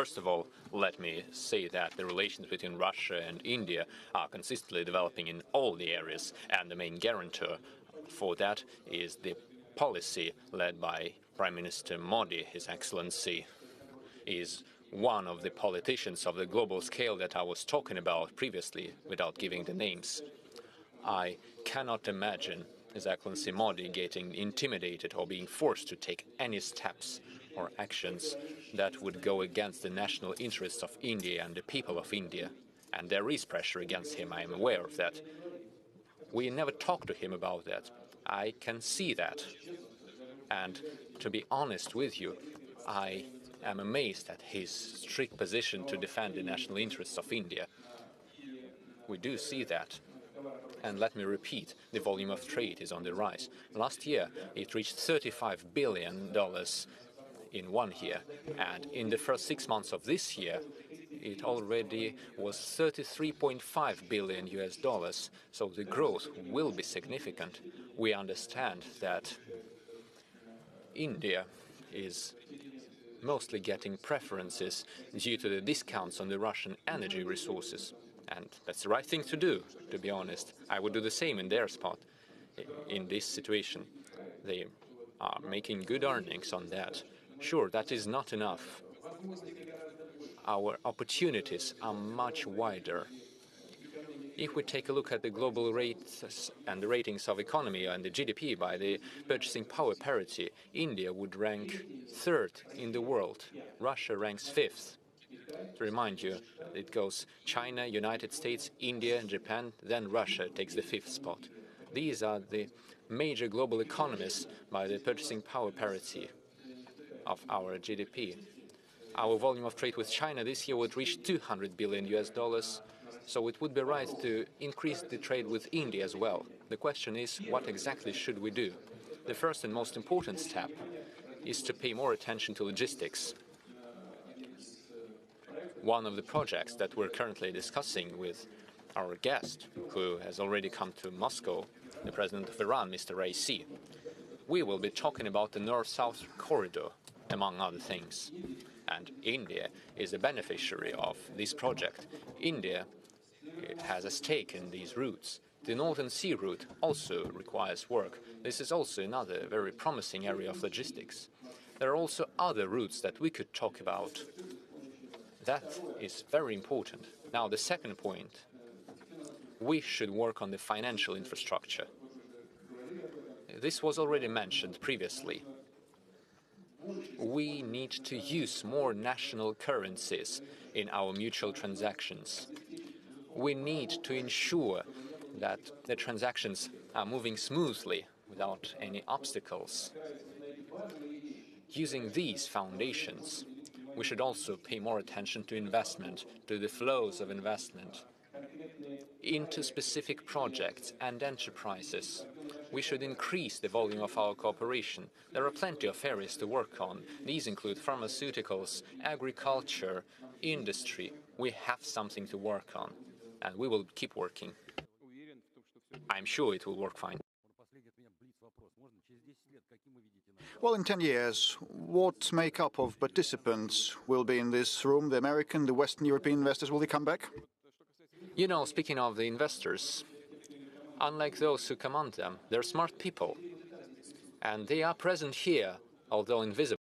First of all, let me say that the relations between Russia and India are consistently developing in all the areas, and the main guarantor for that is the policy led by Prime Minister Modi. His Excellency is one of the politicians of the global scale that I was talking about previously, without giving the names. I cannot imagine His Excellency Modi getting intimidated or being forced to take any steps or actions that would go against the national interests of India and the people of India. And there is pressure against him, I am aware of that. We never talked to him about that. I can see that. And to be honest with you, I am amazed at his strict position to defend the national interests of India. We do see that. And let me repeat, the volume of trade is on the rise. Last year, it reached $35 billion in 1 year. And in the first 6 months of this year, it already was $33.5 billion US. So the growth will be significant. We understand that India is mostly getting preferences due to the discounts on the Russian energy resources. And that's the right thing to do, to be honest. I would do the same in their spot in this situation. They are making good earnings on that. Sure, that is not enough. Our opportunities are much wider. If we take a look at the global rates and the ratings of economy and the GDP by the purchasing power parity, India would rank 3rd in the world. Russia ranks 5th. To remind you, it goes China, United States, India, Japan, then Russia takes the 5th spot. These are the major global economies by the purchasing power parity of our GDP. Our volume of trade with China this year would reach $200 billion US. So it would be right to increase the trade with India as well. The question is, what exactly should we do? The first and most important step is to pay more attention to logistics. One of the projects that we're currently discussing with our guest, who has already come to Moscow, the President of Iran, Mr. Raisi, we will be talking about the North-South corridor, among other things. And India is a beneficiary of this project. India has a stake in these routes. The Northern Sea route also requires work. This is also another very promising area of logistics. There are also other routes that we could talk about. That is very important. Now, the second point, we should work on the financial infrastructure. This was already mentioned previously. We need to use more national currencies in our mutual transactions. We need to ensure that the transactions are moving smoothly without any obstacles. Using these foundations, we should also pay more attention to investment, to the flows of investment into specific projects and enterprises. We should increase the volume of our cooperation. There are plenty of areas to work on. These include pharmaceuticals, agriculture, industry. We have something to work on, and we will keep working. I'm sure it will work fine. Well, in 10 years, what makeup of participants will be in this room? The American, the Western European investors, will they come back? You know, speaking of the investors, unlike those who command them, they're smart people. And they are present here, although invisible.